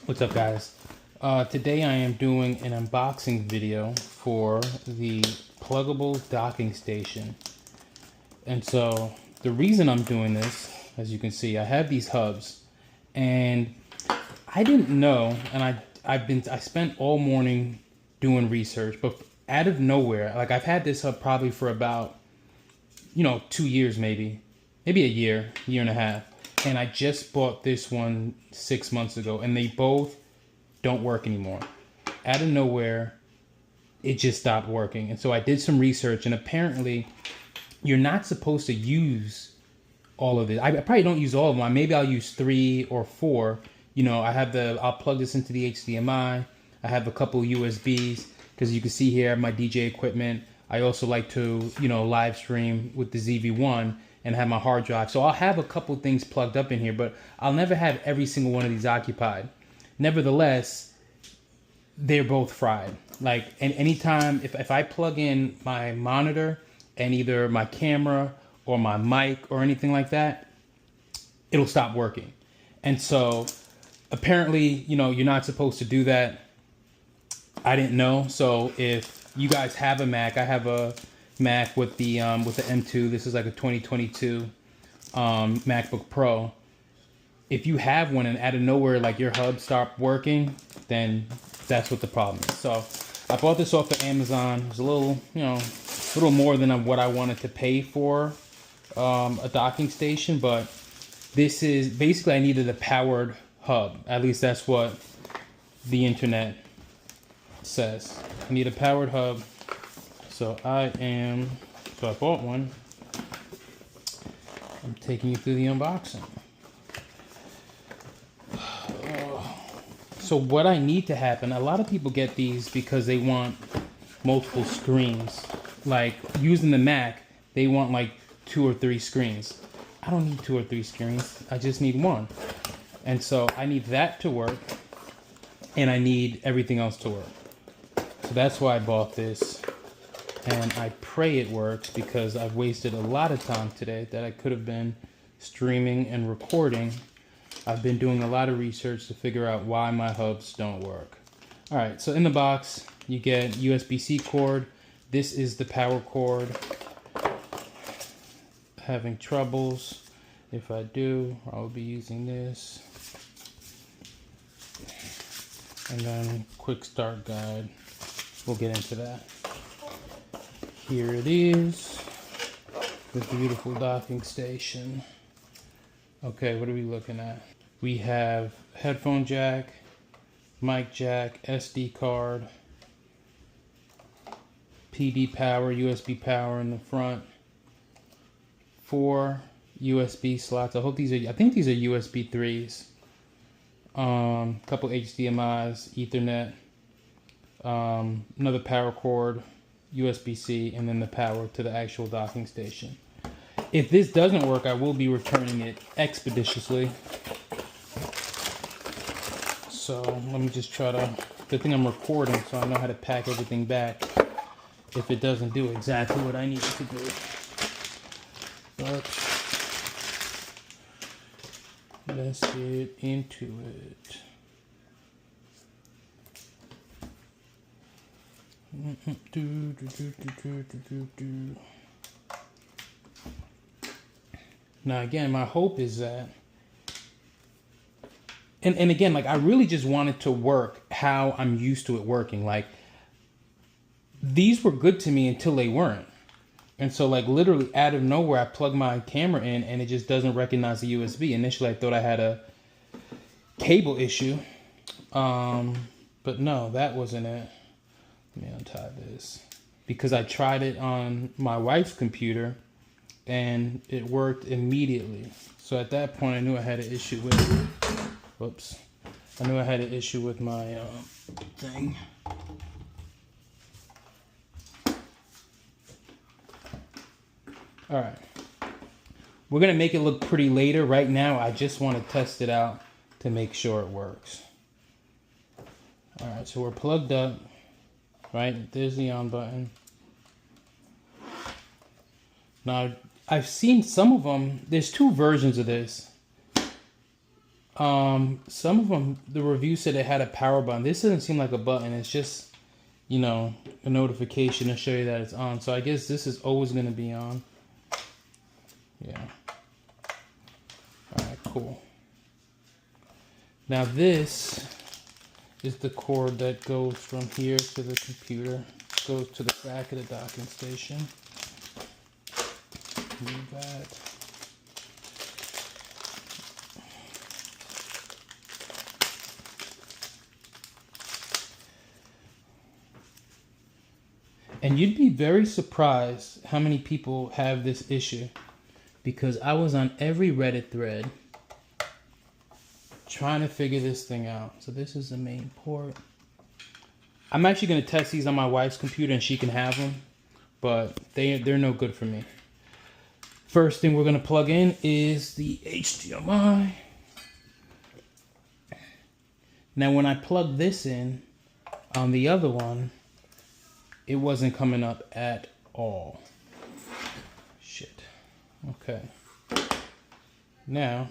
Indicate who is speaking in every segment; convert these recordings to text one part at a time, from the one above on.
Speaker 1: What's up, guys? Today I am doing an unboxing video for the Plugable docking station. And so the reason I'm doing this, as you can see, I have these hubs and I didn't know, and I spent all morning doing research, but out of nowhere, like I've had this hub probably for about, 2 years, maybe a year and a half. And I just bought this one 6 months ago, and they both don't work anymore. Out of nowhere, it just stopped working. And so I did some research, and apparently you're not supposed to use all of it. I probably don't use all of them. Maybe I'll use 3 or 4. I'll plug this into the HDMI. I have a couple USBs, because you can see here my DJ equipment. I also like to, live stream with the ZV-1 and have my hard drive. So I'll have a couple things plugged up in here, but I'll never have every single one of these occupied. Nevertheless, they're both fried. Like, and anytime, if I plug in my monitor and either my camera or my mic or anything like that, it'll stop working. And so apparently, you're not supposed to do that. I didn't know. So if you guys have a Mac, I have a Mac with the M2. This is like a 2022 MacBook Pro. If you have one and out of nowhere, like your hub stopped working, then that's what the problem is. So I bought this off of Amazon. It was a little more than what I wanted to pay for a docking station, but this is basically, I needed a powered hub. At least that's what the internet says. I need a powered hub. So I bought one. I'm taking you through the unboxing. So what I need to happen, a lot of people get these because they want multiple screens. Like using the Mac, they want like 2 or 3 screens. I don't need 2 or 3 screens. I just need one. And so I need that to work, and I need everything else to work. So that's why I bought this. And I pray it works, because I've wasted a lot of time today that I could have been streaming and recording. I've been doing a lot of research to figure out why my hubs don't work. All right, so in the box, you get USB-C cord. This is the power cord. Having troubles. If I do, I'll be using this. And then quick start guide. We'll get into that. Here it is, the beautiful docking station. Okay, what are we looking at? We have headphone jack, mic jack, SD card, PD power, USB power in the front, 4 USB slots. I think these are USB 3s. Couple HDMIs, Ethernet, another power cord, USB-C, and then the power to the actual docking station. If this doesn't work, I will be returning it expeditiously. So let me just try to, good thing I'm recording, so I know how to pack everything back if it doesn't do exactly what I need it to do. But let's get into it. Now again, my hope is that, and again, like I really just want it to work how I'm used to it working. Like these were good to me until they weren't. And so like literally out of nowhere, I plug my camera in and it just doesn't recognize the USB. Initially I thought I had a cable issue, but no, that wasn't it. Let me untie this, because I tried it on my wife's computer and it worked immediately. So at that point I knew I had an issue with, whoops, I knew I had an issue with my thing. All right, we're gonna make it look pretty later. Right now I just want to test it out to make sure it works. All right, so we're plugged up. Right, there's the on button. Now, I've seen some of them. There's 2 versions of this. Some of them, the review said it had a power button. This doesn't seem like a button. It's just, you know, a notification to show you that it's on. So I guess this is always going to be on. Yeah. All right, cool. Now this is the cord that goes from here to the computer. Goes to the back of the docking station. Move that. And you'd be very surprised how many people have this issue, because I was on every Reddit thread trying to figure this thing out. So this is the main port. I'm actually going to test these on my wife's computer and she can have them, but they're no good for me. First thing we're going to plug in is the HDMI. Now when I plug this in on the other one, it wasn't coming up at all. Shit. Okay. Now,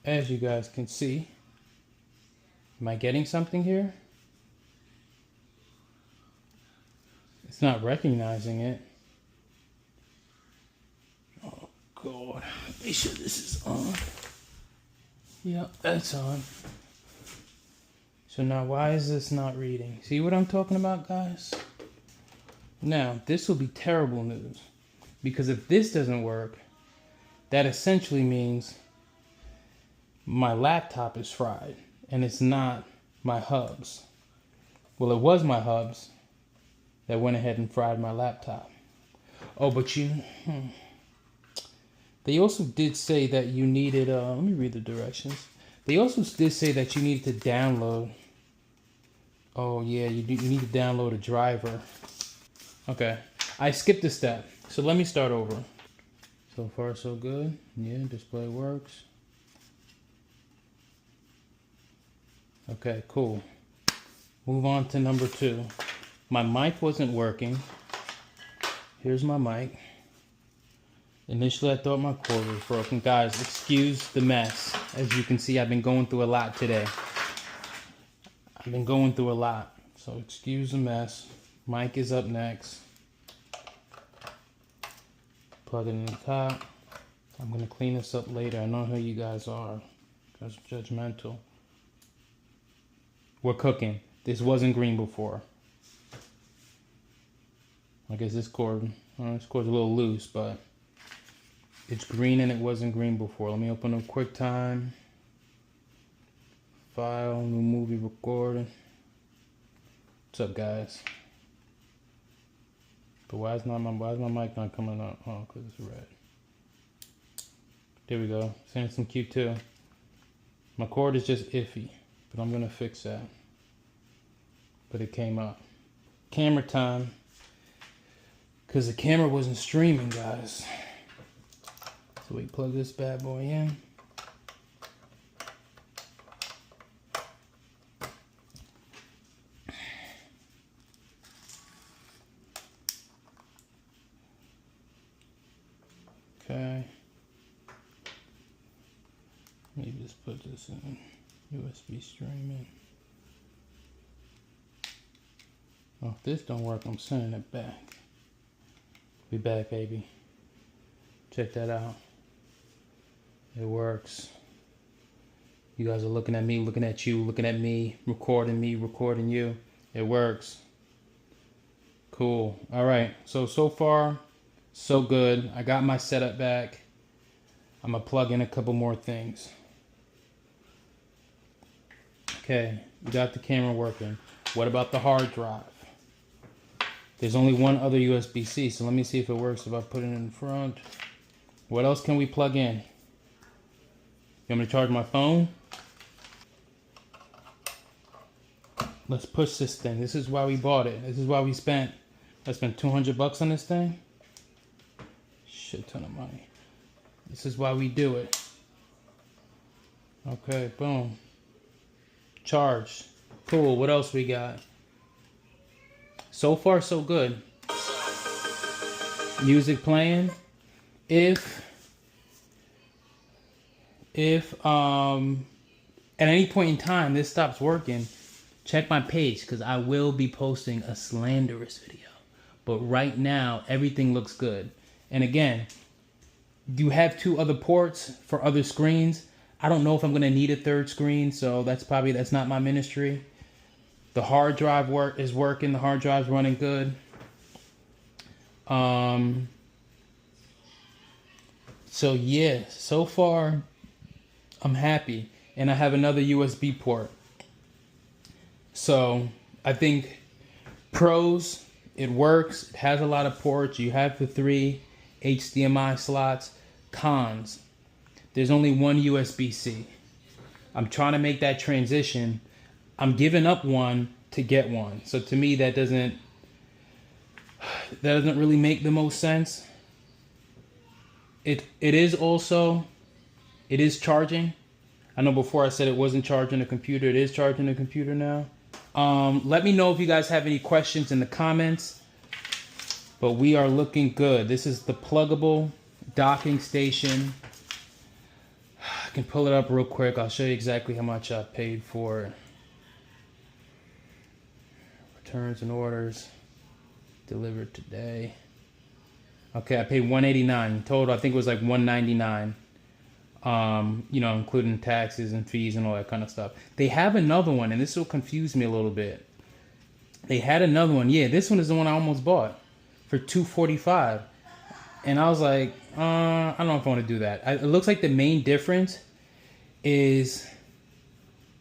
Speaker 1: as you guys can see, am I getting something here? It's not recognizing it. Oh God. Make sure this is on. Yep, that's on. So now why is this not reading? See what I'm talking about, guys? Now, this will be terrible news, because if this doesn't work, that essentially means my laptop is fried and it's not my hubs. Well, it was my hubs that went ahead and fried my laptop. Oh, but they also did say that you needed, let me read the directions. They also did say that you needed to download. Oh yeah, you need to download a driver. Okay, I skipped a step, so let me start over. So far so good. Yeah, display works. Okay, cool. Move on to number 2. My mic wasn't working. Here's my mic. Initially I thought my cord was broken. Guys, excuse the mess. As you can see, I've been going through a lot today. I've been going through a lot, so excuse the mess. Mic is up next. Plug it in the top. I'm gonna clean this up later. I know how you guys are. You guys are judgmental. We're cooking. This wasn't green before. I guess this cord's a little loose, but it's green and it wasn't green before. Let me open up QuickTime. File, new movie recording. What's up, guys? But why is my mic not coming up? Oh, because it's red. There we go. Sending some Q2. My cord is just iffy, but I'm gonna fix that. But it came up. Camera time. Because the camera wasn't streaming, guys. So we plug this bad boy in. Okay. Maybe just put this in USB streaming. Oh, if this don't work, I'm sending it back. Be back, baby. Check that out. It works. You guys are looking at me, looking at you, looking at me, recording you. It works. Cool. All right. So far, so good. I got my setup back. I'm gonna plug in a couple more things. Okay, we got the camera working. What about the hard drive? There's only one other USB-C, so let me see if it works if I put it in front. What else can we plug in? You want me to charge my phone? Let's push this thing. This is why we bought it. This is why I spent $200 on this thing. Shit ton of money. This is why we do it. Okay, boom. Charge. Cool, what else we got? So far, so good. Music playing. If if at any point in time this stops working, check my page because I will be posting a slanderous video. But right now, everything looks good. And again, you have 2 other ports for other screens. I don't know if I'm gonna need a 3rd screen, so that's not my ministry. The hard drive is working. The hard drive's running good. So yeah, so far I'm happy, and I have another USB port. So I think pros, it works. It has a lot of ports. You have the 3 HDMI slots. Cons, there's only one USB-C. I'm trying to make that transition. I'm giving up one to get one. So to me, that doesn't really make the most sense. It is charging. I know before I said it wasn't charging the computer. It is charging the computer now. Let me know if you guys have any questions in the comments. But we are looking good. This is the Plugable docking station. I can pull it up real quick. I'll show you exactly how much I paid for it. Returns and orders. Delivered today. Okay, I paid $189 total. I think it was like $199. You know, including taxes and fees and all that kind of stuff. They have another one, and this will confuse me a little bit. They had another one. Yeah, this one is the one I almost bought for $245. And I was like, I don't know if I want to do that. It looks like the main difference is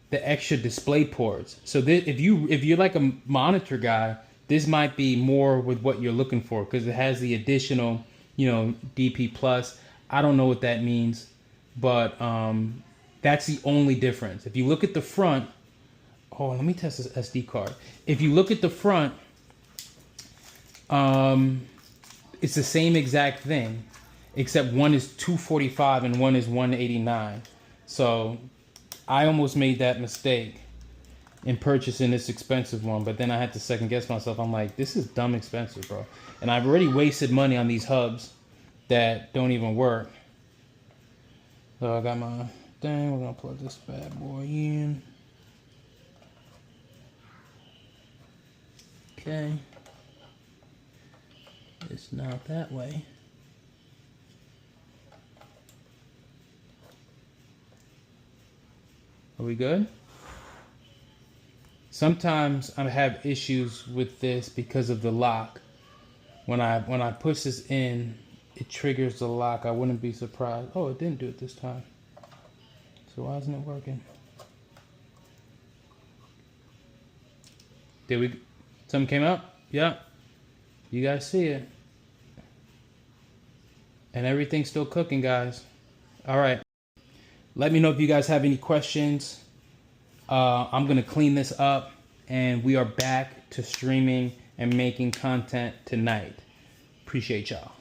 Speaker 1: the extra display ports. So if you're like a monitor guy, this might be more with what you're looking for because it has the additional, you know, DP plus. I don't know what that means, but that's the only difference. If you look at the front, oh, let me test this SD card. If you look at the front, it's the same exact thing, except one is $245 and one is $189. So I almost made that mistake in purchasing this expensive one, but then I had to second guess myself. I'm like, this is dumb expensive, bro. And I've already wasted money on these hubs that don't even work. So I got my thing. We're gonna plug this bad boy in. Okay. It's not that way. Are we good? Sometimes I have issues with this because of the lock. When I push this in, it triggers the lock. I wouldn't be surprised. Oh, it didn't do it this time. So why isn't it working? Something came up? Yep. You guys see it. And everything's still cooking, guys. All right. Let me know if you guys have any questions. I'm going to clean this up, and we are back to streaming and making content tonight. Appreciate y'all.